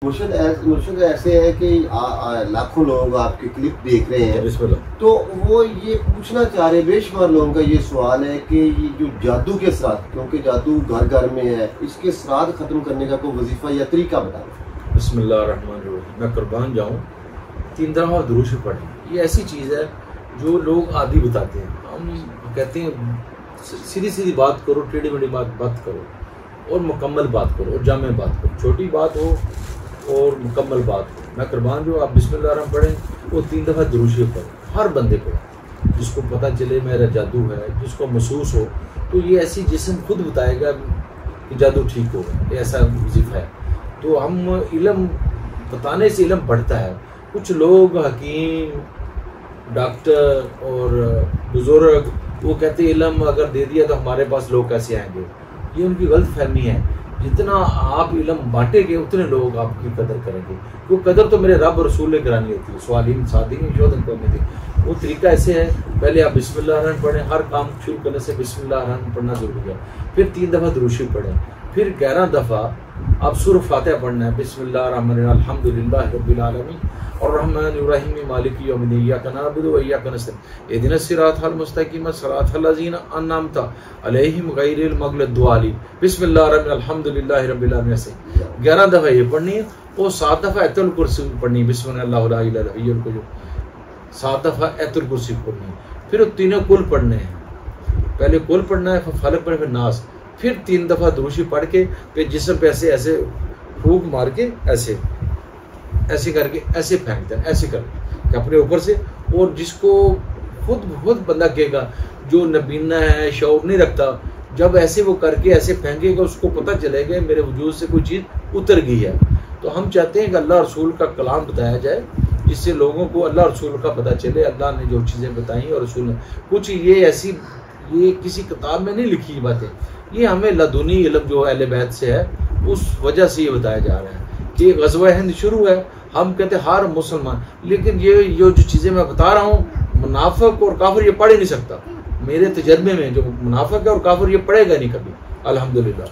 مرشد ایسے ہے کہ لاکھوں لوگ آپ کے کلپ دیکھ رہے ہیں، تو وہ یہ پوچھنا چاہ رہے ہیں، بے شمار لوگوں کا یہ سوال ہے کہ یہ جو جادو کے اثرات، کیونکہ جادو گھر گھر میں ہے، اس کے اثرات ختم کرنے کا کوئی وظیفہ یا طریقہ بتائیں۔ بسم اللہ الرحمن الرحیم۔ میں قربان جاؤں، 3 دفعہ درود شریف پڑھیں۔ یہ ایسی چیز ہے جو لوگ عادی بتاتے ہیں، ہم کہتے ہیں سیدھی سیدھی بات کرو، ٹیڑھی میڑھی بات کرو، اور مکمل بات کرو، اور جامع بات کرو، چھوٹی بات ہو اور مکمل بات ہو۔ میں قربان جو آپ بسم اللہ الرحمن پڑھیں، وہ 3 دفعہ درود شریف پڑھیں، ہر بندے کو، جس کو پتہ چلے میرا جادو ہے، جس کو محسوس ہو، تو یہ ایسی جسم خود بتائے گا کہ جادو ٹھیک ہوگا، یہ ایسا وظیفہ ہے۔ تو ہم علم بتانے سے علم بڑھتا ہے۔ کچھ لوگ حکیم، ڈاکٹر اور بزرگ وہ کہتے ہیں علم اگر دے دیا تو ہمارے پاس لوگ کیسے آئیں گے؟ یہ ان کی غلط فہمی ہے۔ جتنا آپ علم بانٹیں گے اتنے لوگ آپ کی قدر کریں گے، کیونکہ قدر تو میرے رب رسول نے کرانی ہوتی ہے۔ سوالین صادقین شہداء کرنی تھی۔ وہ طریقہ ایسے ہے، پہلے آپ بسم اللہ الرحمن پڑھیں، ہر کام شروع کرنے سے بسم اللہ الرحمن پڑھنا ضروری ہے، پھر 3 دفعہ درود شریف پڑھیں، پھر 11 دفعہ آپ سورہ فاتحہ پڑھنا ہے، بسم اللہ الرحمن الرحیم، الحمدللہ رب العالمین الرحمن الرحیم مالک یوم الدین ایاک نعبد و ایاک نستعین اہدنا الصراط المستقیم صراط الذین انعمت علیہم غیر المغضوب علیہم۔ بسم اللہ الرحمن الحمدللہ رب العالمین سے 11 دفعہ یہ پڑھنی ہے، اور 7 دفعہ آیت الکرسی پڑھنی ہے، بسم اللہ لا الہ الا هو الحی القیوم، 7 دفعہ آیت الکرسی پڑھنی ہے۔ پھر وہ تینوں کل پڑھنے ہیں، پہلے کل پڑھنا ہے، پھر فلق پڑھنا، پھر ناس، پھر 3 دفعہ درود شریف پڑھ کے پھر جسم پہ ایسے پھونک مار کے ایسے کر کے ایسے پھینک دیں، ایسے کر کے اپنے اوپر سے۔ اور جس کو خود بندہ کہے گا جو نبینا ہے، شعور نہیں رکھتا، جب ایسے وہ کر کے ایسے پھینکے گا، اس کو پتہ چلے گا میرے وجود سے کوئی چیز اتر گئی ہے۔ تو ہم چاہتے ہیں کہ اللہ رسول کا کلام بتایا جائے، جس سے لوگوں کو اللہ رسول کا پتہ چلے، اللہ نے جو چیزیں بتائیں اور رسول نے کچھ یہ کسی کتاب میں نہیں لکھی باتیں، یہ ہمیں لدنی علم جو اہل بیت سے ہے، اس وجہ سے یہ بتایا جا رہا ہے کہ غزوہ ہند شروع ہے۔ ہم کہتے ہیں ہر مسلمان، لیکن یہ جو چیزیں میں بتا رہا ہوں، منافق اور کافر یہ پڑھ ہی نہیں سکتا۔ میرے تجربے میں جو منافق ہے اور کافر یہ پڑھے گا نہیں کبھی، الحمدللہ۔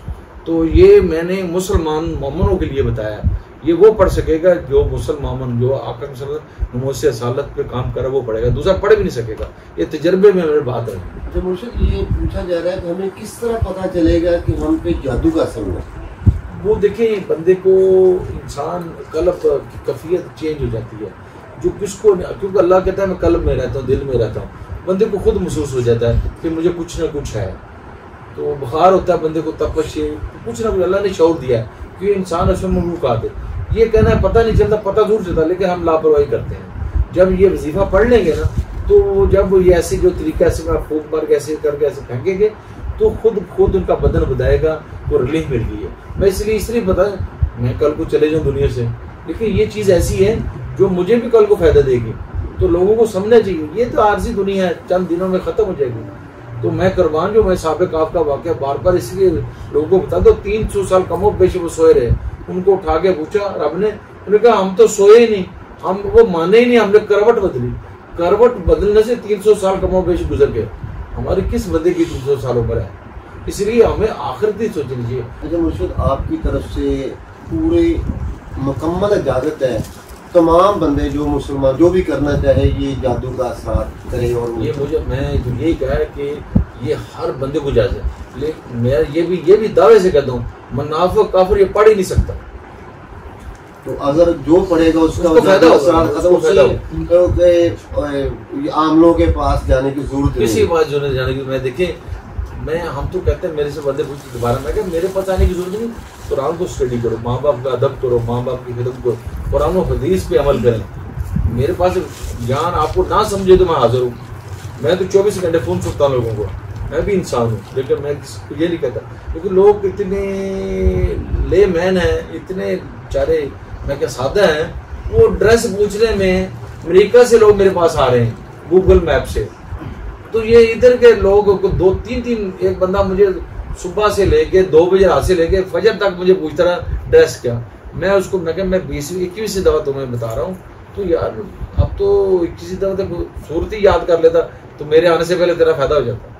تو یہ میں نے مسلمان مومنوں کے لیے بتایا، یہ وہ پڑھ سکے گا جو مسلمان جو آقا صلی اللہ علیہ وسلم نموذج رسالت پہ کام کرے، وہ پڑھے گا، دوسرا پڑھ بھی نہیں سکے گا۔ یہ تجربے میں میرے بات ہے۔ تو مرشد یہ پوچھا جا رہا ہے کہ ہمیں کس طرح پتہ چلے گا کہ ہم پہ جادو کا اثر ہوا؟ وہ دیکھیں، بندے کو انسان قلب کی کیفیت چینج ہو جاتی ہے، جو کس کو، کیونکہ اللہ کہتا ہے میں قلب میں رہتا ہوں، دل میں رہتا ہوں، بندے کو خود محسوس ہو جاتا ہے کہ مجھے کچھ نہ کچھ ہے۔ تو بخار ہوتا ہے بندے کو، تپش، کچھ نہ کچھ اللہ نے شعور دیا ہے کہ انسان اس میں مملوکات ہے۔ یہ کہنا ہے پتہ نہیں چلتا، پتہ ضرور چلتا، لیکن ہم لاپرواہی کرتے ہیں۔ جب یہ وظیفہ پڑھ لیں گے نا، تو جب یہ ایسے جو طریقہ سے میں پھونک مار کے ایسے کر کے ایسے پھینکیں گے، تو خود ان کا بدن بتائے گا وہ ریلیف مل گئی ہے۔ میں اس لیے بتائیں، میں کل کو چلے جاؤں دنیا سے، لیکن یہ چیز ایسی ہے جو مجھے بھی کل کو فائدہ دے گی، تو لوگوں کو سمجھنا چاہیے یہ تو عارضی دنیا ہے، چند دنوں میں ختم ہو جائے گی۔ تو میں قربان جو میں سابق آپ کا واقعہ بار بار اس لیے لوگوں کو بتا دو، 300 سال کم و بیش وہ سوئے رہے، ان کو اٹھا کے پوچھا رب نے، انہوں نے کہا ہم تو سوئے ہی نہیں، ہم وہ مانے ہی نہیں، ہم نے کروٹ بدلی، کروٹ بدلنے سے 300 سال کم و بیش گزر گئے۔ ہماری کس بندے کی 300 سال عمر ہے؟ اس لیے ہمیں آخرتی سوچنی چاہیے۔ اچھا مرشد، آپ کی طرف سے پوری مکمل اجازت ہے تمام بندے جو مسلمان جو بھی کرنا چاہے یہ جادو کا اثرات کرے؟ اور میں یہی کہا ہے کہ یہ ہر بندے کو جائز ہے، لیکن میں یہ بھی دعوے سے کہتا ہوں منافق کافر یہ پڑھ ہی نہیں سکتا۔ تو اگر جو پڑھے گا اس کا فائدہ عاملوں کے پاس جانے کی ضرورت نہیں، کسی پاس جانے کی۔ میں دیکھیں، ہم تو کہتے ہیں، میرے سے بندے پوچھتے دوبارہ، میں کہ میرے پاس آنے کی ضرورت نہیں، قرآن کو اسٹڈی کرو، ماں باپ کا ادب کرو، ماں باپ کی خدمت کرو، قرآن و حدیث پہ عمل کریں۔ میرے پاس جان آپ کو نہ سمجھے تو میں حاضر ہوں، میں تو 24 گھنٹے فون سنتا ہوں لوگوں کو، میں بھی انسان ہوں، لیکن میں یہ نہیں کہتا، کیونکہ لوگ اتنے لے مین ہیں، اتنے بیچارے میں کیا سادہ ہیں، وہ ڈریس پوچھنے میں امریکہ سے لوگ میرے پاس آ رہے ہیں گوگل میپ سے۔ تو یہ ادھر کے لوگ کو 2-3 ایک بندہ مجھے صبح سے لے کے 2 بجے رات سے لے کے فجر تک مجھے پوچھتا رہا ڈریس کیا، میں اس کو میں کہ میں 21ویں دفعہ تمہیں بتا رہا ہوں، تو یار اب تو 21ویں دفعہ تک صورت ہی یاد کر لیتا تو میرے آنے سے پہلے تیرا فائدہ ہو جاتا۔